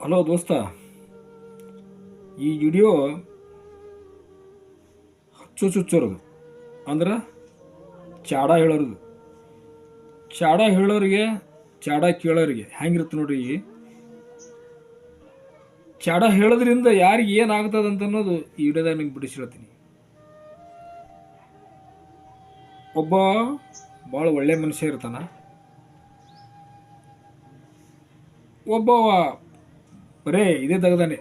Hello ದೋಸ್ತ, ಈ video ಚುಚ್ಚುಚ್ಚೋರದು ಅಂದ್ರೆ ಚಾಡ ಹೇಳೋರದು. ಚಾಡ ಹೇಳೋರಿಗೆ ಚಾಡ ಕೇಳೋರಿಗೆ ಹೆಂಗಿರುತ್ತೆ ನೋಡ್ರಿ. ಚಾಡ ಹೇಳೋದ್ರಿಂದ ಯಾರಿಗೆ ಏನಾಗ್ತದೆ ಅಂತ ಅನ್ನೋದು ಈ ವಿಡಿಯೋದಾಗ ನಿಮ್ಗೆ ಬಿಡಿಸಿ ಹೇಳ್ತೀನಿ. ಒಬ್ಬ ಭಾಳ ಒಳ್ಳೆ ಮನುಷ್ಯ ಇರ್ತಾನ, ಒಬ್ಬವ ಬರೇ ಇದೇ ತೆಗ್ದಾನೆ.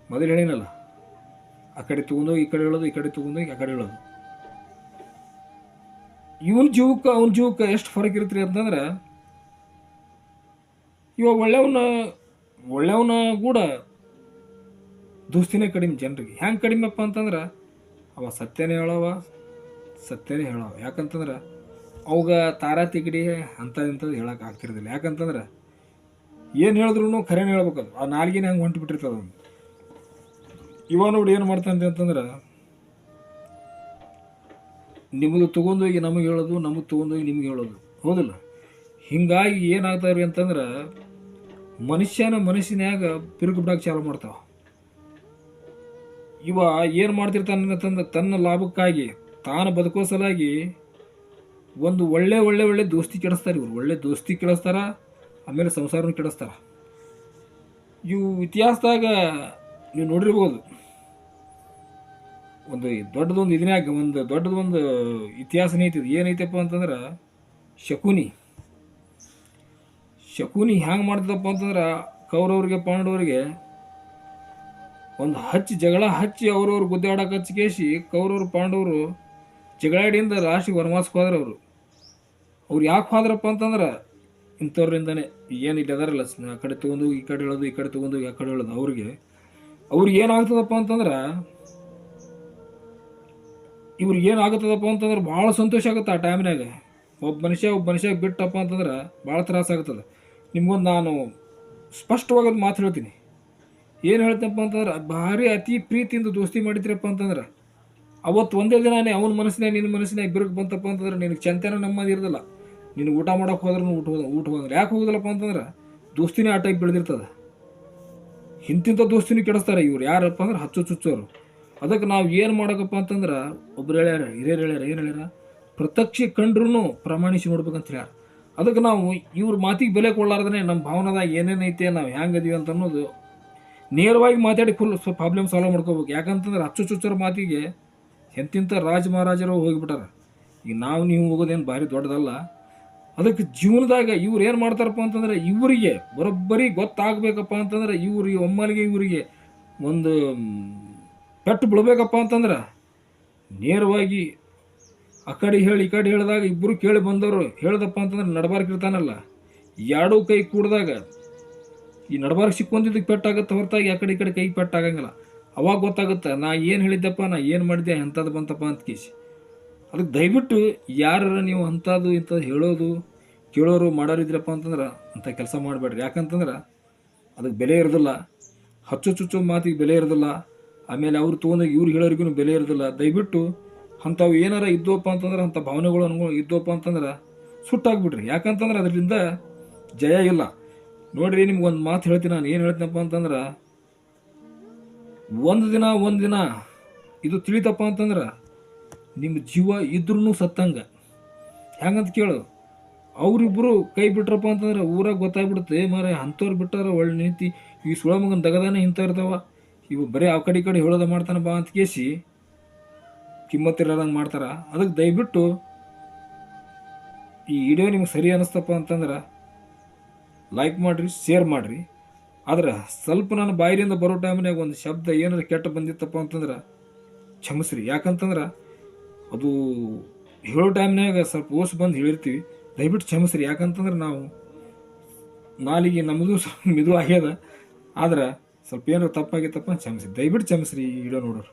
ಮೊದಲು ಹೇಳಿನಲ್ಲ, ಆ ಕಡೆ ತೊಗೊಂಡೋಗಿ ಈ ಕಡೆ ಹೇಳೋದು, ಈ ಕಡೆ ತೊಗೊಂಡೋಗಿ ಆ ಕಡೆ ಹೇಳೋದು. ಇವನ ಜೀವಕ್ಕೆ ಅವನ ಜೀವಕ್ಕೆ ಎಷ್ಟು ಫರಕ್ ಇರುತ್ತೆ ಅಂತಂದ್ರೆ, ಇವಾಗ ಒಳ್ಳೆಯವನ ಕೂಡ ದೋಸ್ತಿನೇ ಕಡಿಮೆ ಜನರಿಗೆ. ಹೆಂಗೆ ಕಡಿಮೆಪ್ಪ ಅಂತಂದ್ರೆ, ಅವ ಸತ್ಯನೇ ಹೇಳವ. ಯಾಕಂತಂದ್ರೆ ಅವಾಗ ತಾರಾ ತಿಗಡಿ ಅಂಥದ್ದು ಹೇಳಕ್ಕೆ ಆಗ್ತಿರೋದಿಲ್ಲ. ಯಾಕಂತಂದ್ರೆ ಏನು ಹೇಳಿದ್ರು ಖರೇನೆ ಹೇಳ್ಬೇಕದು. ಆ ನಾಲ್ಗಿನ ಹಂಗೆ ಹೊಂಟು ಬಿಟ್ಟಿರ್ತದೆ ಅವನು. ಇವ ನೋಡಿ ಏನು ಮಾಡ್ತಾನೆ ಅಂತಂದ್ರೆ, ನಿಮ್ಮದು ತೊಗೊಂಡೋಗಿ ನಮಗೆ ಹೇಳೋದು, ನಮಗೆ ತೊಗೊಂಡೋಗಿ ನಿಮ್ಗೆ ಹೇಳೋದು, ಹೌದಿಲ್ಲ? ಹಿಂಗಾಗಿ ಏನಾಗ್ತಾವ್ರಿ ಅಂತಂದ್ರೆ, ಮನುಷ್ಯನ್ಯಾಗ ಬಿರುಕು ಬಿಡಕ್ಕೆ ಚಾಲು ಮಾಡ್ತಾವ. ಇವ ಏನು ಮಾಡ್ತಿರ್ತಾನೆ ಅಂತಂದ್ರೆ, ತನ್ನ ಲಾಭಕ್ಕಾಗಿ ತಾನು ಬದುಕೋ ಸಲಾಗಿ ಒಂದು ಒಳ್ಳೆ ದೋಸ್ತಿ ಕೆಡಿಸ್ತಾರೆ. ಇವರು ಒಳ್ಳೆ ದೋಸ್ತಿ ಕೆಡಿಸ್ತಾರ, ಆಮೇಲೆ ಸಂಸಾರನ ಕೆಡಿಸ್ತಾರ. ಇವು ಇತಿಹಾಸದಾಗ ನೀವು ನೋಡಿರ್ಬೋದು. ಒಂದು ದೊಡ್ಡದೊಂದು ಇತಿಹಾಸನೇ ಐತಿದು. ಏನೈತಪ್ಪ ಅಂತಂದ್ರೆ, ಶಕುನಿ ಹ್ಯಾಂಗೆ ಮಾಡ್ತದಪ್ಪ ಅಂತಂದ್ರೆ, ಕೌರವ್ರಿಗೆ ಪಾಂಡವರಿಗೆ ಒಂದು ಜಗಳ ಹಚ್ಚಿ ಅವ್ರವ್ರು ಗುದ್ದಾಡಕ್ಕೆ ಹಚ್ಚಿಕೇಸಿ ಕೌರವರು ಪಾಂಡವರು ಜಗಳಾಡಿಯಿಂದ ಲಾಸ್ಟಿಗೆ ವನವಾಸಕ್ಕೆ ಹೋದ್ರೆ. ಅವ್ರು ಯಾಕೆ ಹೋದ್ರಪ್ಪ ಅಂತಂದ್ರೆ, ಇಂಥವ್ರಿಂದನೇ ಏನಿಲ್ಲ ಅದಾರಲ್ಲ, ಆ ಕಡೆ ತೊಗೊಂಡು ಈ ಕಡೆ ಹೇಳೋದು, ಈ ಕಡೆ ತೊಗೊಂಡು ಆ ಕಡೆ ಹೇಳೋದು. ಅವ್ರಿಗೆ ಏನಾಗ್ತದಪ್ಪ ಅಂತಂದ್ರೆ, ಭಾಳ ಸಂತೋಷ ಆಗುತ್ತೆ ಆ ಟೈಮ್ನಾಗ. ಒಬ್ಬ ಮನುಷ್ಯ ಬಿಟ್ಟಪ್ಪ ಅಂತಂದ್ರೆ ಭಾಳ ತ್ರಾಸ ಆಗ್ತದೆ. ನಿಮ್ಗೊಂದು ನಾನು ಸ್ಪಷ್ಟವಾಗಿ ಒಂದು ಮಾತು ಹೇಳ್ತೀನಿ. ಏನು ಹೇಳ್ತಪ್ಪ ಅಂತಂದ್ರೆ, ಭಾರಿ ಅತಿ ಪ್ರೀತಿಯಿಂದ ದೋಸ್ತಿ ಮಾಡಿದ್ರಪ್ಪ ಅಂತಂದ್ರೆ, ಅವತ್ತು ಒಂದೇ ದಿನಾನೇ ಅವನ ಮನಸ್ಸಿನಾಗ ನಿನ್ನ ಮನಸ್ಸಿನಾಗ ಬಿರುಕು ಬಂತಪ್ಪ ಅಂತಂದ್ರೆ, ನಿನಗೆ ಚಂತನ ನೆಮ್ಮದಿ ಇರೋದಿಲ್ಲ. ನೀನು ಊಟ ಮಾಡೋಕೆ ಹೋದ್ರೂ ಊಟ ಹೋಗಂದ್ರೆ. ಯಾಕೆ ಹೋಗೋದಿಲ್ಲಪ್ಪ ಅಂತಂದ್ರೆ, ದೋಸ್ತಿನೇ ಆ ಟೈಪ್ ಬೆಳೆದಿರ್ತದೆ. ಇಂತಿಂಥ ದೋಸ್ತಿನೂ ಕೆಡಿಸ್ತಾರೆ ಇವ್ರು. ಯಾರಪ್ಪ ಅಂದ್ರೆ ಚುಚ್ಚೋರು. ಅದಕ್ಕೆ ನಾವು ಏನು ಮಾಡೋಕಪ್ಪ ಅಂತಂದ್ರೆ, ಹಿರಿಯರು ಹೇಳ್ಯಾರ, ಏನು ಹೇಳ್ಯಾರ, ಪ್ರತ್ಯಕ್ಷ ಕಂಡ್ರೂ ಪ್ರಮಾಣಿಸಿ ನೋಡ್ಬೇಕಂತ ಹೇಳ್ಯಾರ. ಅದಕ್ಕೆ ನಾವು ಇವ್ರ ಮಾತಿಗೆ ಬೆಲೆ ಕೊಡಲಾರ್ದೇ ನಮ್ಮ ಭಾವನದಾಗ ಏನೇನೈತೆ, ನಾವು ಹೆಂಗದೀವಿ ಅಂತ ಅನ್ನೋದು ನೇರವಾಗಿ ಮಾತಾಡಿ ಫುಲ್ ಪ್ರಾಬ್ಲಮ್ ಸಾಲ್ವ್ ಮಾಡ್ಕೋಬೇಕು. ಯಾಕಂತಂದ್ರೆ ಚುಚ್ಚೋರ ಮಾತಿಗೆ ಎಂತಿಂಥ ಮಹಾರಾಜರು ಹೋಗಿಬಿಟ್ಟಾರ. ಈಗ ನೀವು ಹೋಗೋದೇನು ಭಾರಿ ದೊಡ್ಡದಲ್ಲ. ಅದಕ್ಕೆ ಜೀವನದಾಗ ಇವ್ರು ಏನು ಮಾಡ್ತಾರಪ್ಪ ಅಂತಂದ್ರೆ, ಇವರಿಗೆ ಬರೋಬ್ಬರಿ ಗೊತ್ತಾಗಬೇಕಪ್ಪ ಅಂತಂದ್ರೆ, ಒಮ್ಮೆಗೆ ಇವರಿಗೆ ಒಂದು ಪೆಟ್ಟು ಬಿಡ್ಬೇಕಪ್ಪ ಅಂತಂದ್ರೆ, ನೇರವಾಗಿ ಆ ಕಡೆ ಹೇಳಿ ಈ ಕಡೆ ಹೇಳಿದಾಗ ಇಬ್ಬರು ಕೇಳಿ ಬಂದವರು ಹೇಳ್ದಪ್ಪ ಅಂತಂದ್ರೆ, ನಡಬಾರ್ಕ್ ಇರ್ತಾನಲ್ಲ, ಎರಡೂ ಕೈ ಕೂಡಿದಾಗ ಈ ನಡಬಾರ್ಕ್ ಸಿಕ್ಕೊಂದಿದ್ದಕ್ಕೆ ಪೆಟ್ಟಾಗುತ್ತೆ ಹೊರತಾಗಿ ಆ ಕಡೆ ಈ ಕಡೆ ಕೈಗೆ ಪೆಟ್ಟಾಗಂಗಿಲ್ಲ. ಅವಾಗ ಗೊತ್ತಾಗುತ್ತೆ ನಾ ಏನು ಹೇಳಿದ್ದಪ್ಪ, ನಾ ಏನು ಮಾಡಿದ್ದೆ, ಅಂಥದ್ದು ಬಂತಪ್ಪ ಅಂತ ಕೇಸಿ. ಅದಕ್ಕೆ ದಯವಿಟ್ಟು ಯಾರು ನೀವು ಇಂಥದ್ದು ಹೇಳೋದು ಕೇಳೋರು ಮಾಡೋರಿದ್ರಪ್ಪ ಅಂತಂದ್ರೆ ಅಂಥ ಕೆಲಸ ಮಾಡಬೇಡ್ರಿ. ಯಾಕಂತಂದ್ರೆ ಅದಕ್ಕೆ ಬೆಲೆ ಇರೋದಿಲ್ಲ. ಚುಚ್ಚೋ ಮಾತಿಗೆ ಬೆಲೆ ಇರೋದಿಲ್ಲ. ಆಮೇಲೆ ಅವ್ರು ತೊಗೊಂಡೋಗಿ ಇವ್ರು ಹೇಳೋರಿಗೂ ಬೆಲೆ ಇರೋದಿಲ್ಲ. ದಯವಿಟ್ಟು ಅಂಥವು ಏನಾರ ಇದ್ದವಪ್ಪ ಅಂತಂದ್ರೆ, ಅಂಥ ಭಾವನೆಗಳು ಇದ್ದವಪ್ಪ ಅಂತಂದ್ರೆ ಸುಟ್ಟಾಗ್ಬಿಡ್ರಿ. ಯಾಕಂತಂದ್ರೆ ಅದರಿಂದ ಜಯ ಇಲ್ಲ. ನೋಡಿರಿ, ನಿಮ್ಗೊಂದು ಮಾತು ಹೇಳ್ತೀನಿ ನಾನು. ಏನು ಹೇಳ್ತೀನಪ್ಪ ಅಂತಂದ್ರೆ, ಒಂದು ದಿನ ಇದು ತಿಳಿತಪ್ಪ ಅಂತಂದ್ರೆ ನಿಮ್ಮ ಜೀವ ಇದ್ರೂ ಸತ್ತಂಗೆ. ಹೆಂಗಂತ ಕೇಳು, ಅವರಿಬ್ಬರು ಕೈ ಬಿಟ್ರಪ್ಪ ಅಂತಂದ್ರೆ ಊರಾಗ ಗೊತ್ತಾಗ್ಬಿಡುತ್ತೆ, ಮಾರೆ ಅಂಥವ್ರು ಬಿಟ್ಟಾರ ಒಳ್ಳೆ ನೀತಿ, ಈ ಸುಳಮಗನ ದಗದಾನೆ ಇಂಥ ಇರ್ತಾವ, ಇವು ಬರೀ ಆ ಕಡೆ ಹೇಳೋದ ಮಾಡ್ತಾನೆ ಬಾ ಅಂತ ಕೇಸಿ ಕಿಮ್ಮತ್ತಿರೋದಂಗೆ ಮಾಡ್ತಾರೆ. ಅದಕ್ಕೆ ದಯವಿಟ್ಟು ಈ ವಿಡಿಯೋ ನಿಮ್ಗೆ ಸರಿ ಅನ್ನಿಸ್ತಪ್ಪ ಅಂತಂದ್ರೆ ಲೈಕ್ ಮಾಡಿರಿ, ಶೇರ್ ಮಾಡಿರಿ. ಆದ್ರೆ ಸ್ವಲ್ಪ ನನ್ನ ಬಾಯಿಯಿಂದ ಬರೋ ಟೈಮ್ನಾಗ ಒಂದು ಶಬ್ದ ಏನಾರು ಕೆಟ್ಟ ಬಂದಿತ್ತಪ್ಪ ಅಂತಂದ್ರೆ ಕ್ಷಮಿಸ್ರಿ. ಯಾಕಂತಂದ್ರೆ ಅದು ಹೇಳೋ ಟೈಮ್ನಾಗ ಸ್ವಲ್ಪ ಓಸ್ ಬಂದು ಹೇಳಿರ್ತೀವಿ. ದಯವಿಟ್ಟು ಕ್ಷಮಿಸ್ರಿ. ಯಾಕಂತಂದ್ರೆ ನಾವು ನಾಲಿಗೆ ನಮ್ಮದು ಸ್ವಲ್ಪ ಮಿದು ಆಗ್ಯದ. ಆದ್ರೆ ಸ್ವಲ್ಪ ಏನಾರು ತಪ್ಪಾಗಿತ್ತಪ್ಪ ಕ್ಷಮಿಸ್ರಿ. ದಯವಿಟ್ಟು ಕ್ಷಮಿಸ್ರಿ ಈ ವಿಡಿಯೋ ನೋಡೋರು.